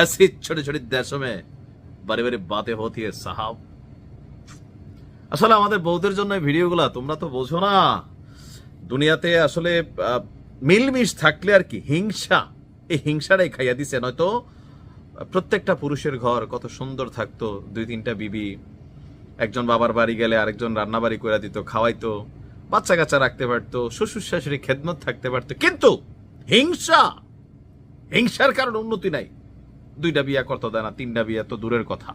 ऐसी छोटी छोटी देशों में बड़ी बड़ी बातें होती है साहब। আসলে আমাদের বউদের জন্য এই ভিডিওগুলা, তোমরা তো বোঝো না দুনিয়াতে আসলে মিলমিশ থাকলে আর কি হিংসা, এই হিংসাটাই খাইয়া দিছে। নয়তো প্রত্যেকটা পুরুষের ঘর কত সুন্দর থাকতো, 2-3টা বিবি, একজন বাবার বাড়ি গেলে আরেকজন রান্না বাড়ি করে দিত, খাওয়াইতো, বাচ্চা কাচ্চা রাখতে পারতো, শ্বশুর শাশুড়ি খেদমত থাকতে পারতো। কিন্তু হিংসার কারণে উন্নতি নাই। 2টা বিয়া করতে দেয় না, 3টা বিয়া তো দূরের কথা।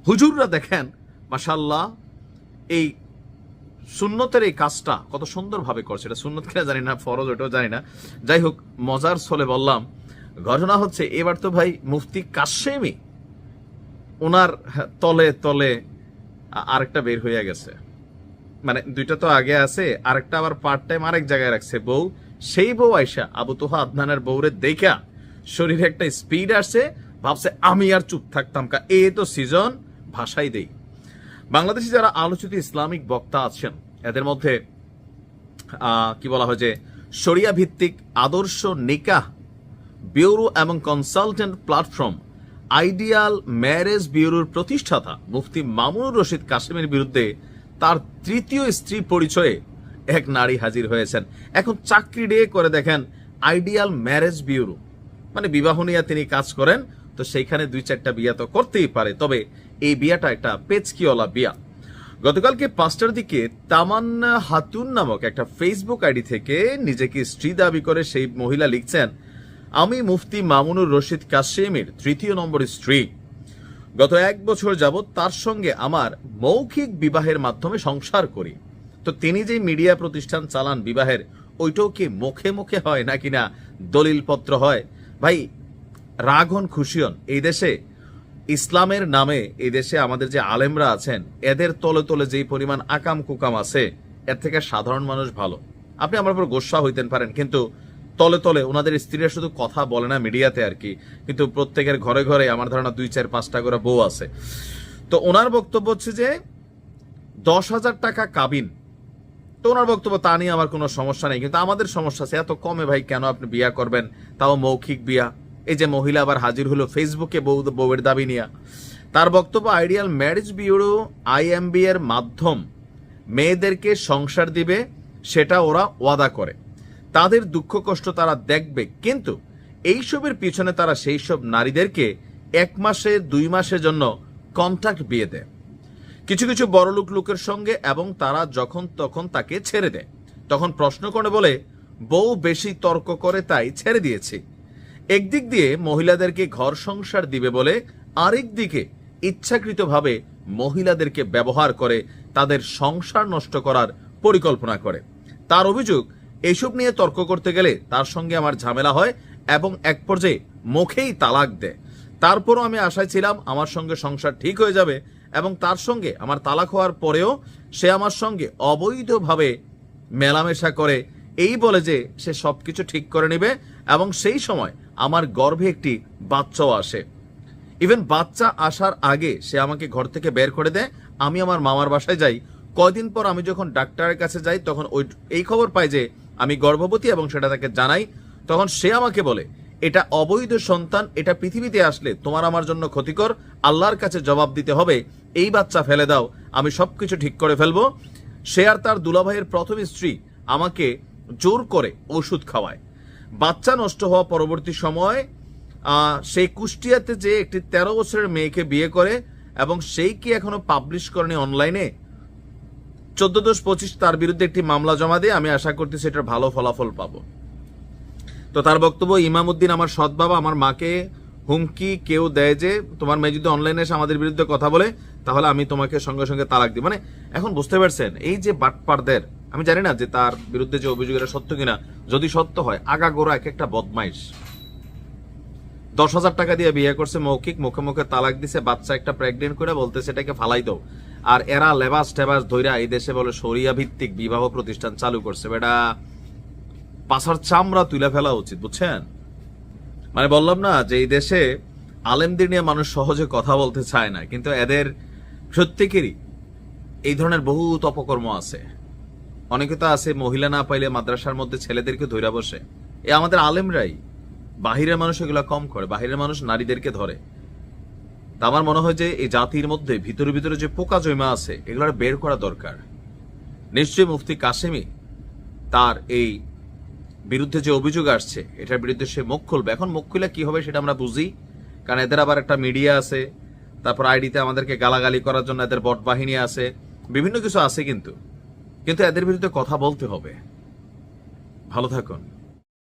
হুজুররা দেখেন মাশাআল্লাহ এই সুন্নতের এই কাজটা কত সুন্দরভাবে করছে। এটা সুন্নত কিনা জানি না, ফরজ ওটাও জানি না। যাই হোক, মজার ছলে বললাম, ঘটনা হচ্ছে এবার তো ভাই মুফতি কাশেমি ওনার তলে তলে আরেকটা বের হয়ে গেছে। মানে 2টা তো আগে আছে, আরেকটা আবার পার্ট টাইম আরেক জায়গায় রাখছে বউ। সেই বউ আয়সা আবু তোহা আদনানের বউরে দেখা শরীরে একটা স্পিড আসছে, ভাবছে আমি আর চুপ থাকতাম কা, এ তো সিজন ভাষাই দেই। বাংলাদেশে যারা আলোচিত ইসলামিক বক্তা আছেন এদের মধ্যে কি বলা হয় যে শরিয়া ভিত্তিক আদর্শ নিকাহ ব্যুরো এবং কনসালটেন্ট প্ল্যাটফর্ম আইডিয়াল ম্যারেজ ব্যুরোর প্রতিষ্ঠাতা মুফতি মামুনুর রশিদ কাশেমের বিরুদ্ধে তার 3য় স্ত্রী পরিচয়ে এক নারী হাজির হয়েছেন। এখন চাকরি ডে করে দেখেন আইডিয়াল ম্যারেজ ব্যুরো, মানে বিবাহ নিয়ে তিনি কাজ করেন। তো সেইখানে 2-4টা বিয়া তো করতেই পারে, তবে এই বিয়াটা একটা পেচকিওয়ালা বিয়া। গতকালকে 5টার দিকে তামান্না হাতুন নামক একটা ফেসবুক আইডি থেকে নিজেকে স্ত্রী দাবি করে সেই মহিলা লিখছেন, আমি মুফতি মামুনুর রশিদ কাশেমের 3য় নম্বর স্ত্রী। গত 1 বছর যাবৎ তার সঙ্গে আমার মৌখিক বিবাহের মাধ্যমে সংসার করি। তো তিনি যে মিডিয়া প্রতিষ্ঠান চালান বিবাহের, ওইটাও কি মুখে মুখে হয় নাকি না দলিলপত্র হয়? ভাই রাগ হন খুশি হন, এই দেশে ইসলামের নামে এই দেশে আমাদের যে আলেমরা আছেন এদের তলে তলে যেই পরিমাণ আকাম কুকাম আছে, এর থেকে সাধারণ মানুষ ভালো। আপনি আমার উপর গোস্বা হইতেন পারেন, কিন্তু তলে তলে ওনাদের স্ত্রীরা শুধু কথা বলে না মিডিয়াতে আর কি, কিন্তু প্রত্যেকের ঘরে ঘরে আমার ধারণা 2-4-5টা করে বউ আছে। তো ওনার বক্তব্য হচ্ছে যে 10,000 টাকা কাবিন। তো ওনার বক্তব্য তা নিয়ে আমার কোনো সমস্যা নেই, কিন্তু আমাদের সমস্যা আছে এত কমে ভাই কেন আপনি বিয়া করবেন, তাও মৌখিক বিয়া। এই যে মহিলা আবার হাজির হলো ফেসবুকে বউয়ের দাবি নিয়ে। তার বক্তব্য আইডিয়াল ম্যারেজ ব্যুরো IMB এর মাধ্যম মেয়েদেরকে সংসার দিবে, সেটা ওরা ওয়াদা করে, তাদের দুঃখ কষ্ট তারা দেখবে, কিন্তু এইসবের পিছনে তারা সেই সব নারীদেরকে 1 মাসে 2 মাসের জন্য কন্ট্রাক্ট বিয়ে দেয় কিছু কিছু বড়লোক লোকের সঙ্গে, এবং তারা যখন তখন তাকে ছেড়ে দেয়। তখন প্রশ্ন করে বলে বউ বেশি তর্ক করে তাই ছেড়ে দিয়েছি। একদিক দিয়ে মহিলাদেরকে ঘর সংসার দিবে বলে আরেক দিকে ইচ্ছাকৃতভাবে মহিলাদেরকে ব্যবহার করে তাদের সংসার নষ্ট করার পরিকল্পনা করে। তার অভিযোগ এইসব নিয়ে তর্ক করতে গেলে তার সঙ্গে আমার ঝামেলা হয় এবং এক পর্যায়ে মুখেই তালাক দেয়। তারপরও আমি আশায় ছিলাম আমার সঙ্গে সংসার ঠিক হয়ে যাবে, এবং তার সঙ্গে আমার তালাক হওয়ার পরেও সে আমার সঙ্গে অবৈধভাবে মেলামেশা করে, এই বলে যে সে সবকিছু ঠিক করে নেবে, এবং সেই সময় আমার গর্ভে একটি বাচ্চাও আসে। ইভেন বাচ্চা আসার আগে সে আমাকে ঘর থেকে বের করে দেয়। আমি আমার মামার বাসায় যাই। কয়দিন পর আমি যখন ডাক্তারের কাছে যাই তখন এই খবর পাই যে আমি গর্ভবতী, এবং সেটা তাকে জানাই। তখন সে আমাকে বলে এটা অবৈধ সন্তান, এটা পৃথিবীতে আসলে তোমার আমার জন্য ক্ষতিকর, আল্লাহর কাছে জবাব দিতে হবে, এই বাচ্চা ফেলে দাও, আমি সবকিছু ঠিক করে ফেলবো। সে আর তার দুলাভাইয়ের প্রথম স্ত্রী আমাকে জোর করে ওষুধ খাওয়ায়। বাচ্চা নষ্ট হওয়া পরবর্তী সময় সেই কুষ্টিয়াতে যে একটি 13 বছরের মেয়েকে বিয়ে করে, এবং সেই কি এখনো পাবলিশ করেনি অনলাইনে, 14-25 তার বিরুদ্ধে একটি মামলা জমা দিয়ে আমি আশা করতেছি এটার ভালো ফলাফল পাবো। তো তার বক্তব্য, ইমামউদ্দিন আমার সৎ বাবা, আমার মাকে হুমকি কেউ দেয় যে তোমার মেয়ে যদি অনলাইনে এসে আমাদের বিরুদ্ধে কথা বলে তাহলে আমি তোমাকে সঙ্গে সঙ্গে তালাক দিই। মানে এখন বুঝতে পারছেন এই যে বাটপারদের, আমি জানি না যে তার বিরুদ্ধে যে অভিযোগ এটা সত্য কিনা, যদি সত্য হয় আগাগোড়া এক একটা বদমাইশ। 10,000 টাকা দিয়ে বিয়ে করছে মৌখিক, মুখে মুখে তালাক দিছে, বাচ্চা একটা প্রেগনেন্ট করে বলতেছে এটাকে ফালাই দাও। আর এরা লেবাস টেবাস ধইরা এই দেশে বলে শরিয়া ভিত্তিক বিবাহ প্রতিষ্ঠান চালু করছে। বেটা পাছার চামড়া তুলে ফেলা উচিত, বুঝছেন? মানে বললাম না যে এই দেশে আলেমদের নিয়ে মানুষ সহজে কথা বলতে চায় না, কিন্তু এদের প্রত্যেকেরই এই ধরনের বহুত অপকর্ম আছে। অনেকে তো আছে মহিলা না পাইলে মাদ্রাসার মধ্যে ছেলেদেরকে ধইরা বসে, এ আমাদের আলেমরাই। বাহিরের মানুষ এগুলা কম করে, বাহিরের মানুষ নারীদেরকে ধরে। তা আমার মনে হয় যে এই জাতির মধ্যে ভিতরে ভিতরে যে পোকা জমা আছে এগুলো বের করা দরকার। নিশ্চয়ই মুফতি কাসেমি তার এই বিরুদ্ধে যে অভিযোগ আসছে এটার বিরুদ্ধে সে মুখ খুলবে। এখন মুখ খুলে কি হবে সেটা আমরা বুঝি, কারণ এদের আবার একটা মিডিয়া আছে, তারপর আইডিতে আমাদেরকে গালাগালি করার জন্য এদের বট বাহিনী আছে, বিভিন্ন কিছু আছে, কিন্তু এদের বিরুদ্ধে কথা বলতে হবে। ভালো থাকুন।